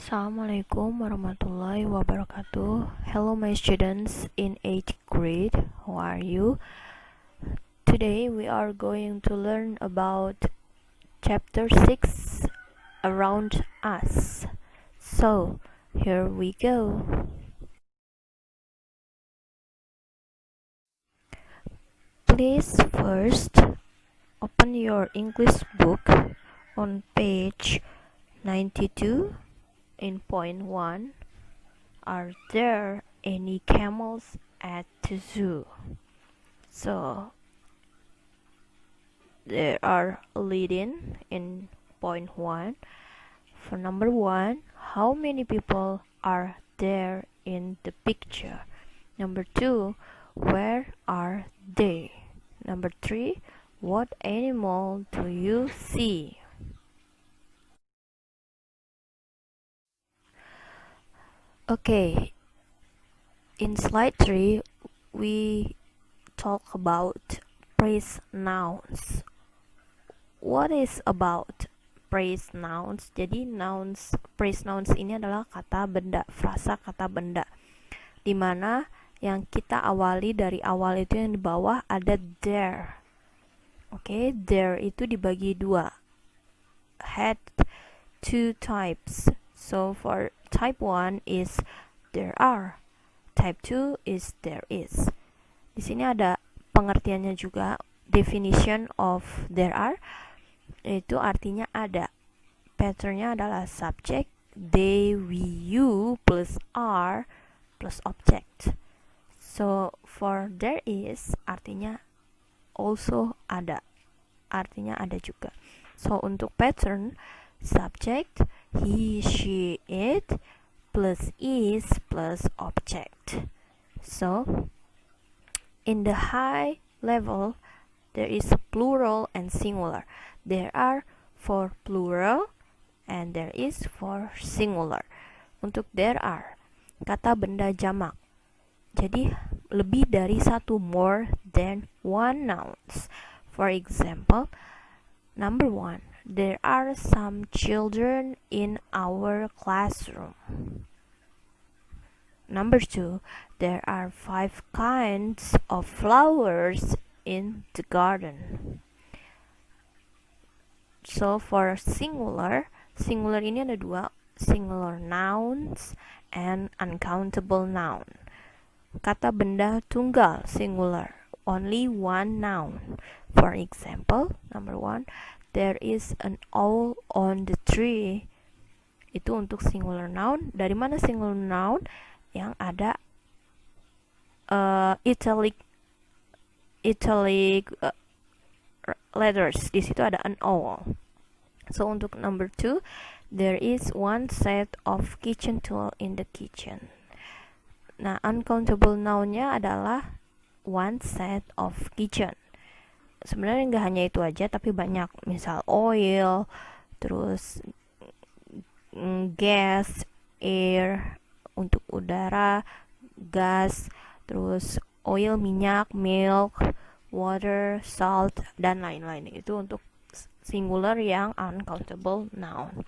Assalamualaikum warahmatullahi wabarakatuh. Hello my students in 8th grade. How are you? Today we are going to learn about chapter 6, Around Us. So, here we go. Please first open your English book on page 92 in point 1. Are there any camels at the zoo? So there are leading in point 1. For number 1, how many people are there in the picture? Number 2, where are they? Number 3, what animal do you see? Okay, in slide 3, we talk about phrase nouns. What is about phrase nouns? Jadi phrase nouns ini adalah kata benda, frasa kata benda, dimana yang kita awali dari awal itu yang di bawah ada there. Oke, there itu dibagi dua, had two types. So for type 1 is there are, type 2 is there is. Di sini ada pengertiannya juga, definition of there are, itu artinya ada. Patternnya adalah subject, they, we, you plus are plus object. So for there is artinya also ada, artinya ada juga. So untuk pattern, subject he, she, it plus is plus object. So in the high level there is plural and singular. There are for plural and there is for singular. Untuk there are, kata benda jamak. Jadi lebih dari satu, more than one nouns. For example, number 1, there are some children in our classroom. Number 2, there are 5 kinds of flowers in the garden. So for singular ini ada dua, singular nouns and uncountable noun. Kata benda tunggal, singular, only one noun. For example, number 1, there is an owl on the tree. Itu untuk singular noun. Dari mana singular noun? Yang ada italic letters. Di situ ada an owl. So untuk number 2, there is one set of kitchen tool in the kitchen. Nah, uncountable noun-nya adalah one set of kitchen. Sebenarnya nggak hanya itu aja, tapi banyak. Misal oil, terus gas, air untuk udara, gas, terus oil minyak, milk, water, salt, dan lain-lain. Itu untuk singular yang uncountable noun.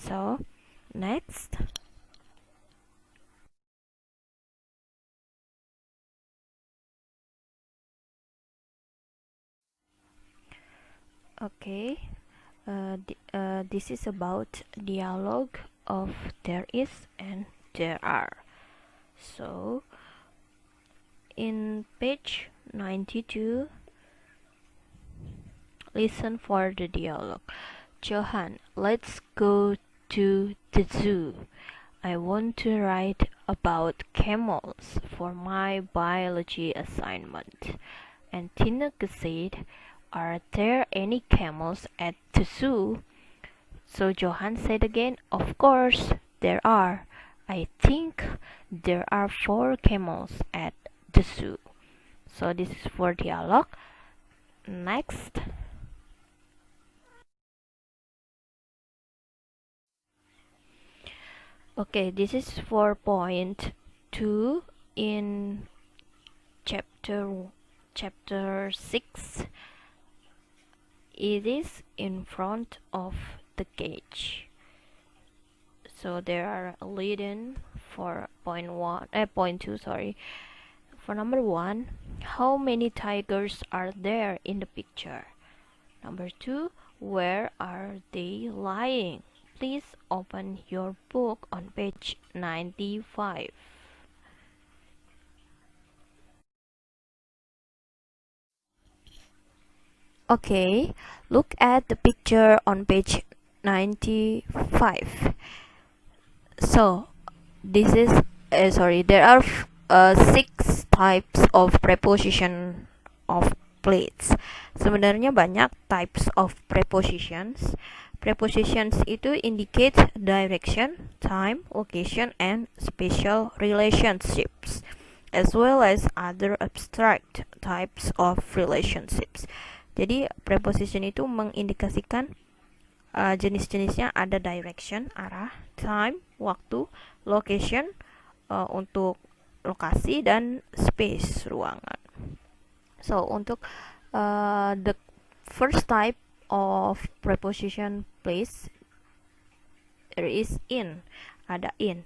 So, next. Okay, this is about dialogue of there is and there are. So, in page 92, listen for the dialogue. Johan, let's go to the zoo. I want to write about camels for my biology assignment. And Tineke said, are there any camels at the zoo? So Johan said again, of course there are. I think there are 4 camels at the zoo. So this is for dialogue. Next. Okay, this is for point 2 in chapter 6. It is in front of the cage. So So there are leading for point two, sorry. For number 1, how many tigers are there in the picture? Number 2, where are they lying? Please open your book on page 95. Okay, look at the picture on page 95. So, this is there are 6 types of preposition of plates. Sebenarnya banyak types of prepositions. Prepositions itu indicate direction, time, location, and spatial relationships, as well as other abstract types of relationships. Jadi preposition itu mengindikasikan jenis-jenisnya ada direction, arah, time, waktu, location, untuk lokasi, dan space, ruangan. So untuk the first type of preposition place, there is in, ada in.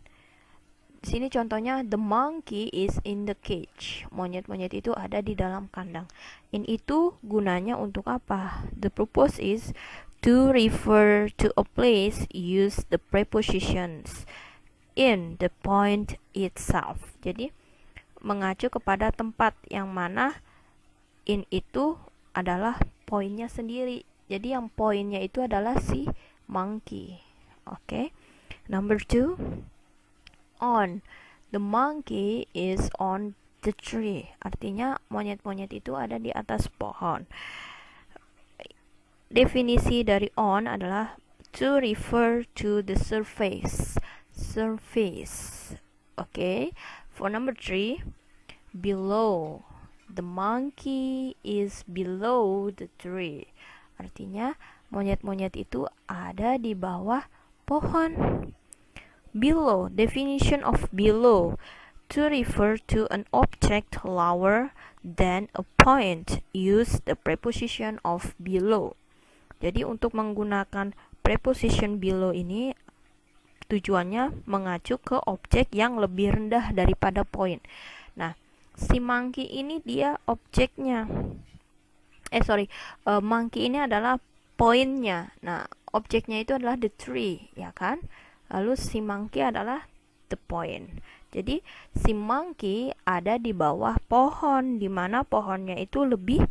Di sini contohnya, the monkey is in the cage. Monyet-monyet itu ada di dalam kandang. In itu gunanya untuk apa? The purpose is to refer to a place, use the prepositions in the point itself. Jadi mengacu kepada tempat yang mana in itu adalah poinnya sendiri. Jadi yang poinnya itu adalah si monkey. Okay. Number 2, on. The monkey is on the tree. Artinya monyet-monyet itu ada di atas pohon. Definisi dari on adalah to refer to the surface. Surface. Okay. For number 3, below. The monkey is below the tree. Artinya monyet-monyet itu ada di bawah pohon. Below. Definition of below. To refer to an object lower than a point, use the preposition of below. Jadi untuk menggunakan preposition below ini tujuannya mengacu ke objek yang lebih rendah daripada point. Nah, si monkey ini dia objeknya. Monkey ini adalah pointnya. Nah, objeknya itu adalah the tree, ya kan? Lalu si monkey adalah the point. Jadi si monkey ada di bawah pohon, di mana pohonnya itu lebih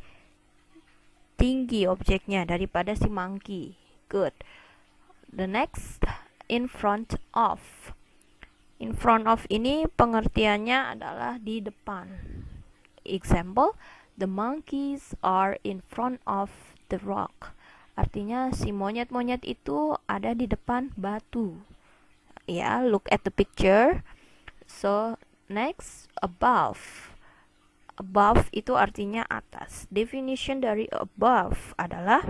tinggi objeknya daripada si monkey. Good. The next, in front of. In front of ini pengertiannya adalah di depan. Example, the monkeys are in front of the rock. Artinya si monyet-monyet itu ada di depan batu. Ya, look at the picture. So, next, above. Above itu artinya atas. Definition dari above adalah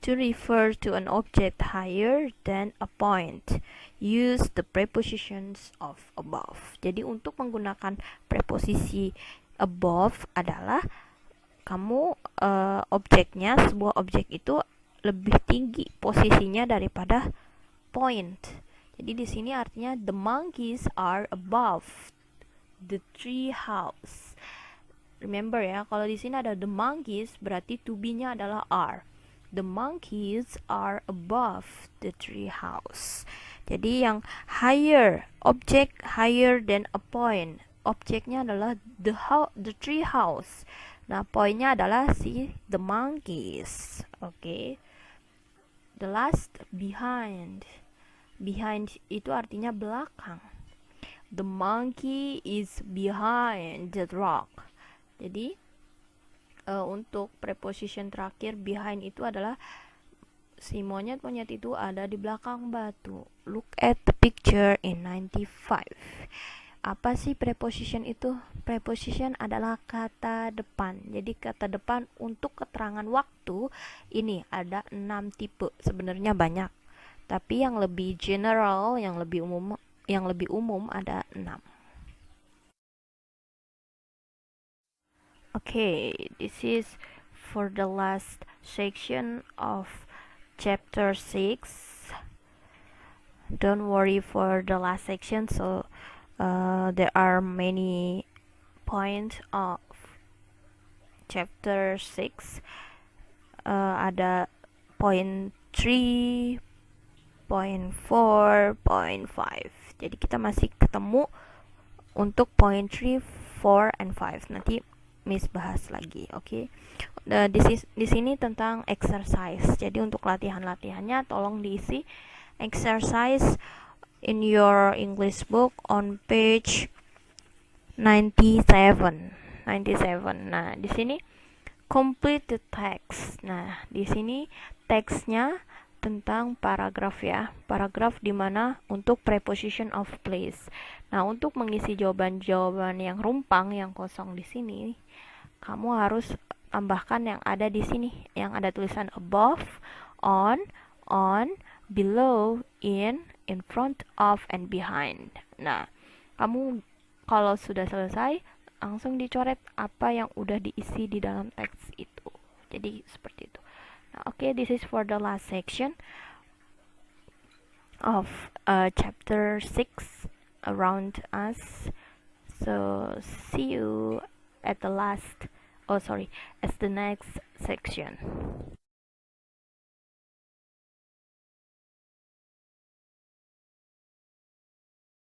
to refer to an object higher than a point. Use the prepositions of above. Jadi untuk menggunakan preposisi above adalah kamu objeknya, sebuah objek itu lebih tinggi posisinya daripada point. Jadi di sini artinya the monkeys are above the tree house. Remember ya, kalau di sini ada the monkeys berarti to be-nya adalah are. The monkeys are above the tree house. Jadi yang higher, objek higher than a point. Objeknya adalah the tree house. Nah, poinnya adalah si the monkeys. Okay. The last, behind. Behind itu artinya belakang. The monkey is behind the rock. Jadi untuk preposition terakhir behind itu adalah si monyet-monyet itu ada di belakang batu. Look at the picture in 95. Apa sih preposition itu? Preposition adalah kata depan. Jadi kata depan untuk keterangan waktu ini ada 6 tipe. Sebenarnya banyak. Tapi yang lebih general, yang lebih umum ada 6. Okay, this is for the last section of chapter 6. don't worry for the last section. So there are many points of chapter 6. Ada point 3, point 4, point 5. Jadi kita masih ketemu untuk point 3, 4, and 5. Nanti Miss bahas lagi, oke? Di sini tentang exercise. Jadi untuk latihan-latihannya tolong diisi exercise in your English book on page 97. Nah, di sini complete the text. Nah, di sini teksnya tentang paragraf ya. Paragraf dimana untuk preposition of place. Nah, untuk mengisi jawaban-jawaban yang rumpang, yang kosong di sini, kamu harus tambahkan yang ada di sini, yang ada tulisan above, on, below, in front of, and behind. Nah, kamu kalau sudah selesai, langsung dicoret apa yang udah diisi di dalam teks itu. Jadi seperti itu. Nah, okay, this is for the last section of chapter 6 around us. So see you at the next section.